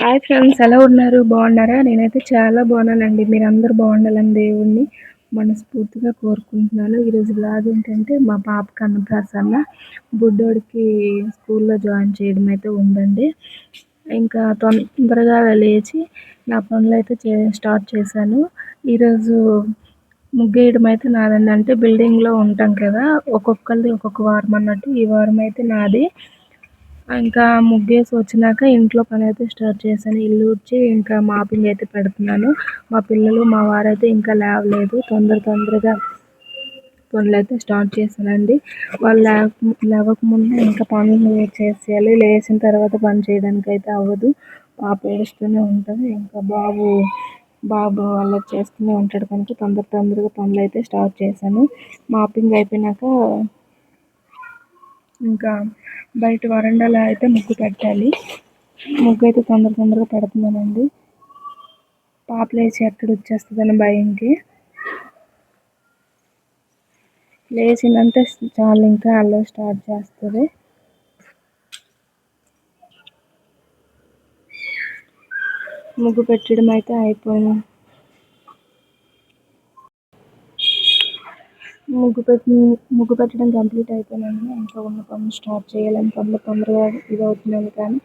Hi friends, ఎలా ఉన్నారు? బాగున్నారా? నేనైతే చాలా బాగున్నానండి. మీరందరూ బాగుండాలని దేవుణ్ణి మనస్ఫూర్తిగా కోరుకుంటున్నాను. ఈరోజు బ్లాగ్ ఏంటంటే మా పాపకి అన్నప్రాసన్న, బుడ్డోడికి స్కూల్లో జాయిన్ చేయడం అయితే ఉందండి. ఇంకా తొందరగా లేచి నా పనులైతే స్టార్ట్ చేశాను. ఈరోజు ముగ్గేయడం అయితే నాదండి. అంటే బిల్డింగ్లో ఉంటాం కదా, ఒక్కొక్కరిది ఒక్కొక్క వారం అన్నట్టు. ఈ వారం అయితే నాది. ఇంకా ముగ్గేసి వచ్చినాక ఇంట్లో పని అయితే స్టార్ట్ చేశాను. ఇల్లు ఊడ్చి ఇంకా మాపింగ్ అయితే పెడుతున్నాను. మా పిల్లలు మా వారైతే ఇంకా లేవలేదు. తొందరగా పనులైతే స్టార్ట్ చేశానండి. వాళ్ళు లేవకముందే ఇంకా పనులు చేసేయాలి. లేచిన తర్వాత పని చేయడానికి అయితే అవ్వదు. పాప ఏడుస్తూనే ఉంటుంది. ఇంకా బాబు అలా చేస్తూనే ఉంటాడు కనుక తొందరగా పనులు అయితే స్టార్ట్ చేశాను. మాపింగ్ అయిపోయినాక ఇంకా బయట వరండాలో అయితే ముగ్గు పెట్టాలి. ముగ్గు అయితే తొందరగా పెడుతున్నానండి. పాప లేచి ఎక్కడ వచ్చేస్తుందని భయంకి. లేచిందంటే చాలు, ఇంకా అలా స్టార్ట్ చేస్తుంది. ముగ్గు పెట్టడం అయితే అయిపోయింది. ముగ్గు పెట్టడం కంప్లీట్ అయిపోయినాక ఇంకా ఉన్న పనులు స్టార్ట్ చేయాలని తొందరగా ఇది అవుతున్నాను. కానీ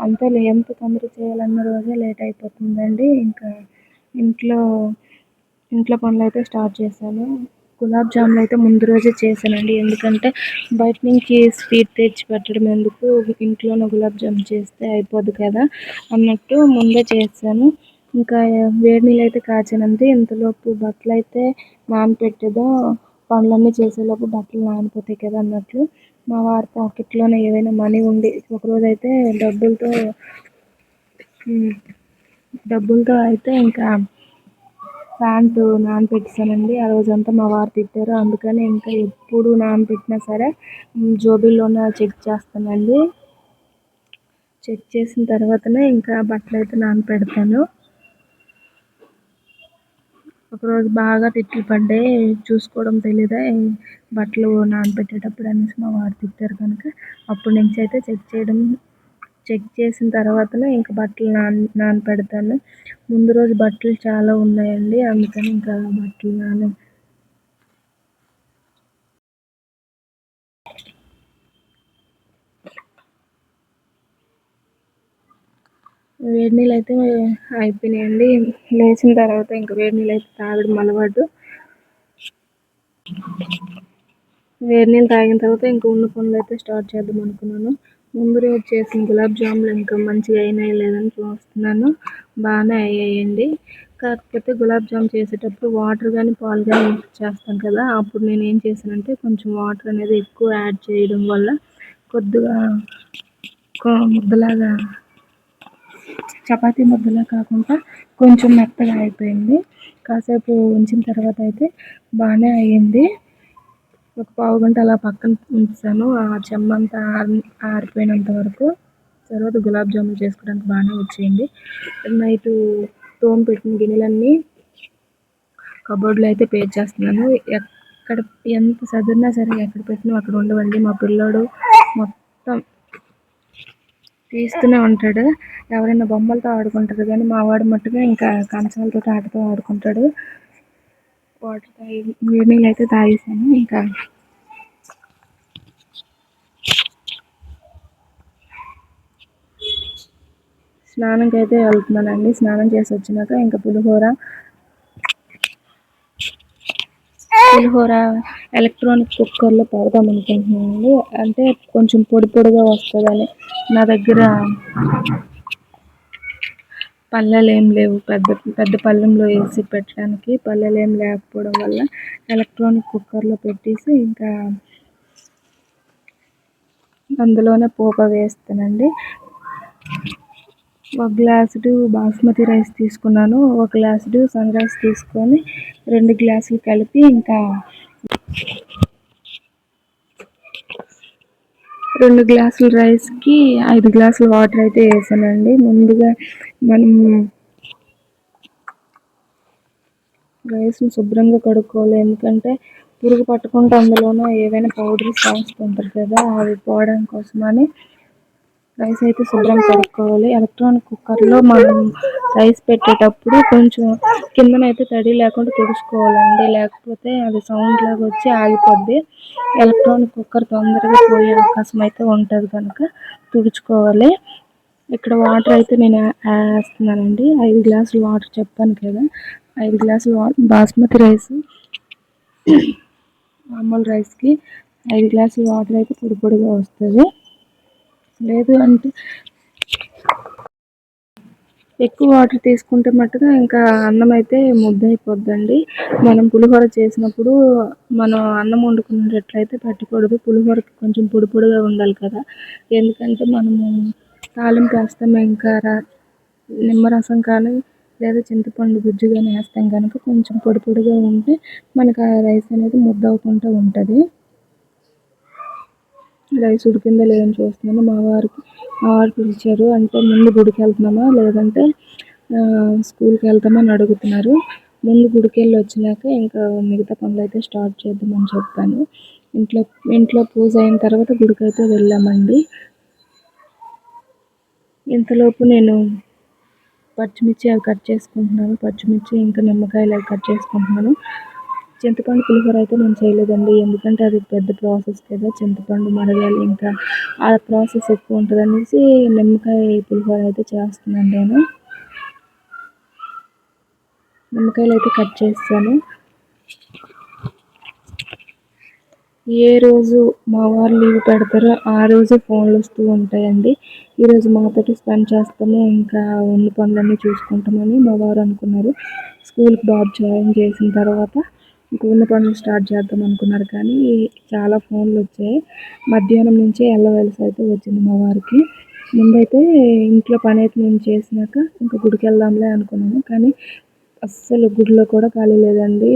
అంతే, ఎంత తొందరగా చేయాలన్న రోజే లేట్ అయిపోతుందండి. ఇంకా ఇంట్లో పనులు అయితే స్టార్ట్ చేశాను. గులాబ్ జాములు అయితే ముందు రోజే చేశానండి. ఎందుకంటే బయట నుంచి స్వీట్ తెచ్చి పెట్టడం ఎందుకు, ఇంట్లోనే గులాబ్ జామ్ చేస్తే అయిపోద్ది కదా అన్నట్టు ముందే చేశాను. ఇంకా వేడి నీళ్ళు అయితే కాచానండి. ఇంతలోపు బట్టలు అయితే నానపెట్టేదో, పనులన్నీ చేసేలోపు బట్టలు నానిపోతాయి కదా అన్నట్లు మా వారి పాకెట్లోనే ఏవైనా మనీ ఉండి, ఒకరోజు అయితే డబ్బులతో అయితే ఇంకా ప్యాంటు నానపెట్టేసానండి. ఆ రోజంతా మా వారు తిట్టారు. అందుకని ఇంకా ఎప్పుడు నానపెట్టినా సరే జోబీలోనే చెక్ చేస్తానండి. చెక్ చేసిన తర్వాతనే ఇంకా బట్టలు అయితే నానపెడతాను. ఒకరోజు బాగా తిట్లు పడ్డాయి. చూసుకోవడం తెలీదా బట్టలు నానపెట్టేటప్పుడు అనేసి మా వారు తిట్టారు కనుక అప్పటి నుంచి అయితే చెక్ చేసిన తర్వాతనే ఇంకా బట్టలు నానపెడతాను. ముందు రోజు బట్టలు చాలా ఉన్నాయండి. అందుకని ఇంకా బట్టలు వేడి నీళ్ళు అయితే అయిపోయినాయండి. లేచిన తర్వాత ఇంకా వేడి నీళ్ళు అయితే తాగడం అలవాటు. వేడి నీళ్ళు తాగిన తర్వాత ఇంకా ఉన్న పనులు అయితే స్టార్ట్ చేద్దాం అనుకున్నాను. ముందు రోజు చేసిన గులాబ్ జాములు ఇంకా మంచిగా అయినాయి లేదని చూస్తున్నాను. బాగానే అయ్యాయండి. కాకపోతే గులాబ్ జామ్ చేసేటప్పుడు వాటర్ కానీ పాలు కానీ చేస్తాం కదా, అప్పుడు నేను ఏం చేశానంటే కొంచెం వాటర్ అనేది ఎక్కువ యాడ్ చేయడం వల్ల కొద్దిగా ముద్దలాగా, చపాతీ ముద్దలా కాకుండా కొంచెం మెత్తగా అయిపోయింది. కాసేపు ఉంచిన తర్వాత అయితే బాగానే అయ్యింది. ఒక పావుగంట అలా పక్కన ఉంచాను, ఆ చెమ్మంతా ఆరిపోయినంత వరకు. తర్వాత గులాబ్ జామున్ చేసుకోవడానికి బాగానే వచ్చేయండి. నైట్ తోము పెట్టిన గిన్నెలన్నీ కబోర్డ్లో అయితే పేర్చేస్తున్నాను. ఎక్కడ ఎంత సదిరినా సరే ఎక్కడ పెట్టినా అక్కడ ఉండవండి. మా పిల్లోడు మొత్తం తీస్తూనే ఉంటాడు. ఎవరైనా బొమ్మలతో ఆడుకుంటారు కానీ మా వాడు మట్టుగా ఇంకా కంచాలతో ఆటతో ఆడుకుంటాడు. వాటర్ వేడి నీళ్ళు అయితే తాగేసాను. ఇంకా స్నానంకి అయితే వెళ్తున్నానండి. స్నానం చేసి వచ్చినాక ఇంకా పులిహోర ఎలక్ట్రానిక్ కుక్కర్లో పెడదాం అనుకుంటున్నానండి. అంటే కొంచెం పొడిగా వస్తుందని. నా దగ్గర పళ్ళెలు ఏం లేవు, పెద్ద పళ్ళెంలో వేసి పెట్టడానికి పళ్ళెలు ఏం లేకపోవడం వల్ల ఎలక్ట్రానిక్ కుక్కర్లో పెట్టేసి ఇంకా అందులోనే పోక వేస్తానండి. ఒక గ్లాసుడు బాస్మతి రైస్ తీసుకున్నాను. ఒక గ్లాసుడు సన్ రైస్ తీసుకొని 2 గ్లాసులు కలిపి ఇంకా 2 గ్లాసుల రైస్కి 5 గ్లాసులు వాటర్ అయితే వేసానండి. ముందుగా మనం రైస్ని శుభ్రంగా కడుక్కోవాలి. ఎందుకంటే పురుగు పట్టకుండా అందులోనూ ఏవైనా పౌడర్స్ వేసుకుంటారు కదా, అవి పోవడం కోసమని రైస్ అయితే శుభ్రం కడుక్కోవాలి. ఎలక్ట్రానిక్ కుక్కర్లో మనం రైస్ పెట్టేటప్పుడు కొంచెం కిందనైతే తడి లేకుండా తుడుచుకోవాలండి, లేకపోతే అది సౌండ్ లాగా వచ్చి ఆగిపోద్ది. ఎలక్ట్రానిక్ కుక్కర్ తొందరగా పోయే అవకాశం అయితే ఉంటుంది కనుక తుడుచుకోవాలి. ఇక్కడ వాటర్ అయితే నేను వేస్తున్నానండి. 5 గ్లాసులు వాటర్ చెప్పాను కదా, 5 గ్లాసులు వాటర్. బాస్మతి రైస్ మామూలు రైస్కి 5 గ్లాసులు వాటర్ అయితే పొడి పొడిగా వస్తుంది. లేదు అంటే ఎక్కువ వాటర్ తీసుకుంటే మట్టుగా ఇంకా అన్నం అయితే ముద్ద అయిపోద్దండి. మనం పులిహోర చేసినప్పుడు మనం అన్నం వండుకునేటట్లయితే పెట్టకూడదు. పులిహోరకి కొంచెం పొడి పొడిగా ఉండాలి కదా, ఎందుకంటే మనము తాలింపు వేస్తాం, ఇంకా నిమ్మరసం కానీ లేదా చింతపండు గుజ్జు కానీ వేస్తాం కనుక కొంచెం పొడి పొడిగా ఉంటే మనకు ఆ రైస్ అనేది ముద్ద అవ్వకుండా ఉంటుంది. రైస్ ఉడికిందా లేదని చూస్తున్నాను. మా వారు పిలిచారు, అంటే ముందు గుడికి వెళ్తున్నామా లేదంటే స్కూల్కి వెళ్తామా అని అడుగుతున్నారు. ముందు గుడికి వెళ్ళి వచ్చినాక ఇంకా మిగతా పనులు అయితే స్టార్ట్ చేద్దామని చెప్పాను. ఇంట్లో పూజ అయిన తర్వాత గుడికి అయితే వెళ్ళామండి. ఇంతలోపు నేను పచ్చిమిర్చి అవి కట్ చేసుకుంటున్నాను. పచ్చిమిర్చి ఇంకా నిమ్మకాయలు అవి కట్ చేసుకుంటున్నాను. చింతపండు పులిహోర అయితే నేను చేయలేదండి, ఎందుకంటే అది పెద్ద ప్రాసెస్ కదా, చింతపండు మరగాలి, ఇంకా ఆ ప్రాసెస్ ఎక్కువ ఉంటుంది అనేసి నిమ్మకాయ పులిహోర అయితే చేస్తున్నాను. నేను నిమ్మకాయలు అయితే కట్ చేస్తాను. ఏ రోజు మా వారు లీవ్ పెడతారో ఆ రోజు ఫోన్లు వస్తూ ఉంటాయండి. ఈరోజు మాతోటి స్పెండ్ చేస్తాము, ఇంకా ఉన్న పనులన్నీ చూసుకుంటామని మా వారు అనుకున్నారు. స్కూల్కి బాబు జాయిన్ చేసిన తర్వాత ఇంకా ఉన్న పనులు స్టార్ట్ చేద్దాం అనుకున్నారు, కానీ చాలా ఫోన్లు వచ్చాయి. మధ్యాహ్నం నుంచే వెళ్ళవలసి అయితే వచ్చింది మా వారికి. ముందైతే ఇంట్లో పని అయితే నేను చేసినాక ఇంకా గుడికి వెళ్దాంలే అనుకున్నాను, కానీ అస్సలు గుడిలో కూడా ఖాళీ లేదండి.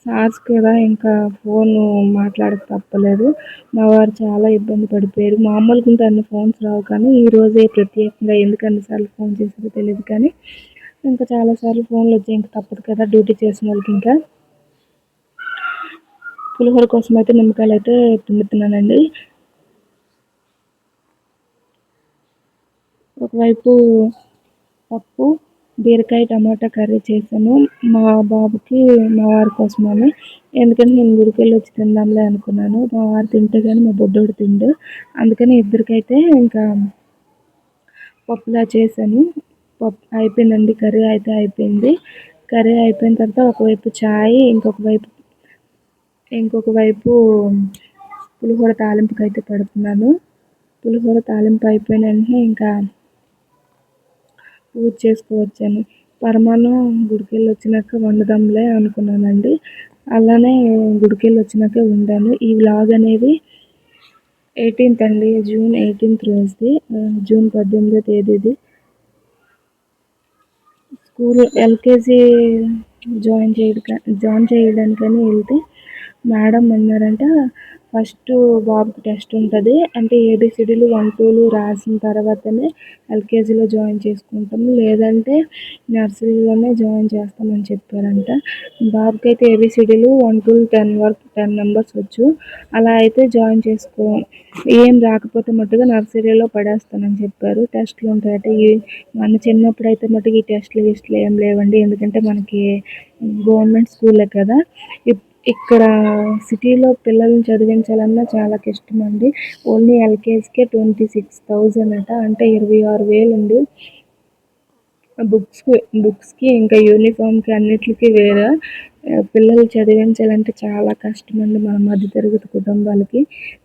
సార్స్ కూడా ఇంకా ఫోను మాట్లాడక తప్పలేదు. మా వారు చాలా ఇబ్బంది పడిపోయారు. మామూలుగా ఉంటే అన్ని ఫోన్స్ రావు, కానీ ఈరోజే ప్రత్యేకంగా ఎందుకు అన్నిసార్లు ఫోన్ చేసారో తెలియదు, కానీ ఇంకా చాలాసార్లు ఫోన్లు వచ్చాయి. ఇంకా తప్పదు కదా డ్యూటీ చేసిన వాళ్ళకి. ఇంకా పులిహోర కోసం అయితే నిమ్మకాయలు అయితే పిండుతున్నానండి. ఒకవైపు పప్పు, బీరకాయ టమాటా కర్రీ చేశాను మా బాబుకి, మా వారి కోసమని. ఎందుకంటే నేను గుడికి వెళ్ళి వచ్చి తిందాంలే అనుకున్నాను. మా వారు తింటే కానీ మా బొడ్డోడు తిండు, అందుకని ఇద్దరికైతే ఇంకా పప్పులా చేశాను. పప్పు అయిపోయిందండి, కర్రీ అయితే అయిపోయింది. కర్రీ అయిపోయిన తర్వాత ఒకవైపు చాయ్, ఇంకొక వైపు పులిహోర తాలింపుకి అయితే పెడుతున్నాను. పులిహోర తాలింపు అయిపోయిన వెంటనే ఇంకా పూజ చేసుకోవచ్చని పరమాన్నం గుడికి వెళ్ళి వచ్చినాక వండుదాంలే అనుకున్నానండి. అలానే గుడికి వెళ్ళి వచ్చినాకే వండాను. ఈ వ్లాగ్ అనేది 18th అండి, జూన్ 18th రోజుది, జూన్ 18వ తేదీది. స్కూల్ ఎల్కేజీ జాయిన్ చేయడానికని వెళ్తే మేడం అన్నారంట, ఫస్ట్ బాబుకి టెస్ట్ ఉంటుంది, అంటే ఏబిసిడీలు 1, 2 రాసిన తర్వాతనే ఎల్కేజీలో జాయిన్ చేసుకుంటాము, లేదంటే నర్సరీలోనే జాయిన్ చేస్తామని చెప్పారంట. బాబుకి అయితే ఏబిసిడీలు 1 to 10 వరకు 10 నెంబర్స్ వచ్చు. అలా అయితే జాయిన్ చేసుకో, ఏం రాకపోతే మట్టుగా నర్సరీలో పడేస్తానని చెప్పారు. టెస్ట్లు ఉంటాయట. మన చిన్నప్పుడు అయితే మట్టుకు ఈ టెస్ట్లు ఏం లేవండి, ఎందుకంటే మనకి గవర్నమెంట్ స్కూలే కదా. ఇక్కడ సిటీలో పిల్లల్ని చదివించాలన్నా చాలా కష్టం అండి. ఓన్లీ ఎల్కేజీకే 26,000 అట, అంటే 26,000 అండి. బుక్స్కి ఇంకా యూనిఫామ్కి అన్నిటికీ వేరే. పిల్లలు చదివించాలంటే చాలా కష్టం అండి మన మధ్యతరగతి కుటుంబాలకి.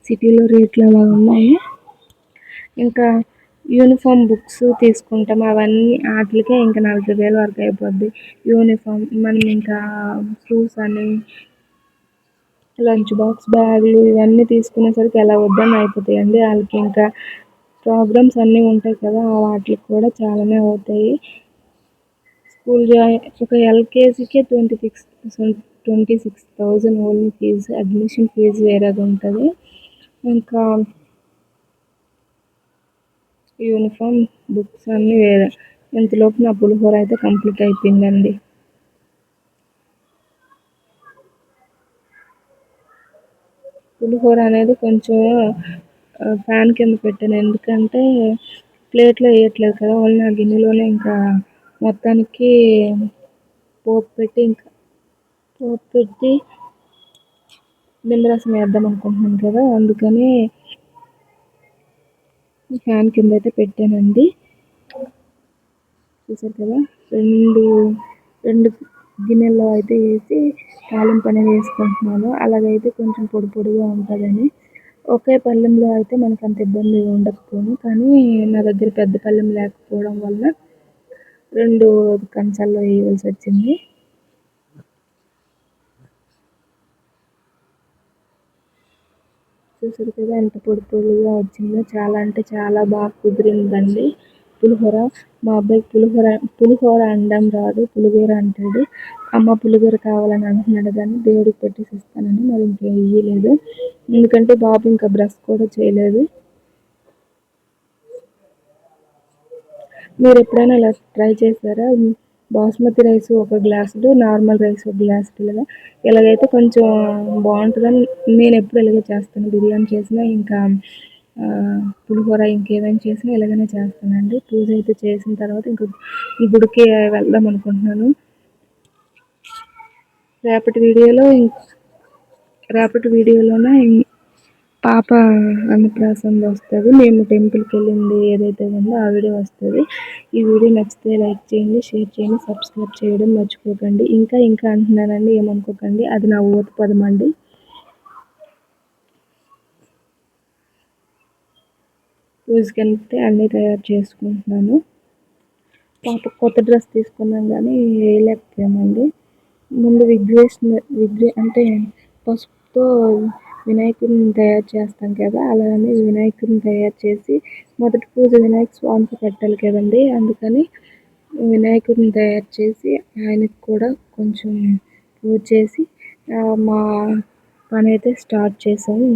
సిటీలో రేట్లు అలా ఉన్నాయి. ఇంకా యూనిఫామ్ బుక్స్ తీసుకుంటాం, అవన్నీ వాటికే ఇంకా 40,000 వరకు అయిపోద్ది. యూనిఫామ్ మనం ఇంకా షూస్ అని, లంచ్ బాక్స్, బ్యాగులు ఇవన్నీ తీసుకునేసరికి ఎలా వద్దని అయిపోతాయండి. వాళ్ళకి ఇంకా ప్రోగ్రామ్స్ అన్నీ ఉంటాయి కదా, వాటికి కూడా చాలానే అవుతాయి. ఒక ఎల్కేజీకే 26,000 ఓన్లీ ఫీజు. అడ్మిషన్ ఫీజు వేరేగా ఉంటుంది. ఇంకా యూనిఫామ్, బుక్స్ అన్నీ వేరే. ఇంతలోపు నా పులిహోర అయితే కంప్లీట్ అయిపోయిందండి. పులిహోర అనేది కొంచెం ఫ్యాన్ కింద పెట్టాను. ఎందుకంటే ప్లేట్‌లో ఎయట్లేదు కదా! ఓన్లీ ఆ గిన్నెలోనే ఇంకా మొత్తానికి పోపు పెట్టి ఇంకా పోపు పెట్టి నిమ్మరసం వేద్దాం అనుకుంటున్నాను కదా! అందుకని ఫ్యాన్ కిందయితే పెట్టానండి. చూసారు కదా! 2, 2 గిన్నెల్లో అయితే ఏసి తాలింపనేది వేసుకుంటున్నాను. అలాగైతే కొంచెం పొడి పొడిగా ఉంటదని. ఒకే పళ్ళెంలో అయితే మనకంత ఇబ్బంది ఉండకపోను. కానీ నా దగ్గర పెద్ద పళ్ళెం లేకపోవడం వల్ల 2 కంచాల్లో వేయవలసొచ్చింది. చూసారు కదా ఎంత పొడి పొడిగా వచ్చిందో. చాలా అంటే చాలా బాగా కుదిరిందండి పులిహోర. మా అబ్బాయికి పులిహోర అనడం రాదు, పులిహోర అంటాడు. అమ్మ పులిహోర కావాలని అంటున్నాడు కానీ దేవుడికి పెట్టేసి ఇస్తానని మరి ఇంకా ఇయ్యలేదు. ఎందుకంటే బాబు ఇంకా బ్రష్ కూడా చేయలేదు. మీరు ఎప్పుడైనా ఇలా ట్రై చేశారా? బాస్మతి రైస్ ఒక గ్లాసులు, నార్మల్ రైస్ ఒక గ్లాసు ఇలాగా. ఇలాగైతే కొంచెం బాగుంటుందని నేను ఎప్పుడు ఇలాగే చేస్తాను. బిర్యానీ చేసినా ఇంకా పులిహోర ఇంకేమైనా చేసినా ఇలాగనే చేస్తానండి. పూజ అయితే చేసిన తర్వాత ఇంక ఈ గుడికి వెళ్దాం అనుకుంటున్నాను. రేపటి వీడియోలో పాప అన్నప్రాసనలో వస్తుంది. మేము టెంపుల్కి వెళ్ళింది ఏదైతే ఉందో ఆ వీడియో వస్తుంది. ఈ వీడియో నచ్చితే లైక్ చేయండి, షేర్ చేయండి, సబ్స్క్రైబ్ చేయడం మర్చిపోకండి. ఇంకా అంటున్నానండి, ఏమనుకోకండి, అది నా ఊత పదం అండి. పూజకంటే అన్నీ తయారు చేసుకుంటున్నాను. పాప కొత్త డ్రెస్ తీసుకున్నాం కానీ వేయలేకపోయామండి. ముందు అంటే పసుపుతో వినాయకుడిని తయారు చేస్తాం కదా, అలానే వినాయకుడిని తయారు చేసి మొదటి పూజ వినాయక స్వామికి పెట్టాలి కదండి. అందుకని వినాయకుడిని తయారు చేసి ఆయనకు కూడా కొంచెం పూజ చేసి మా పని అయితే స్టార్ట్ చేసాము.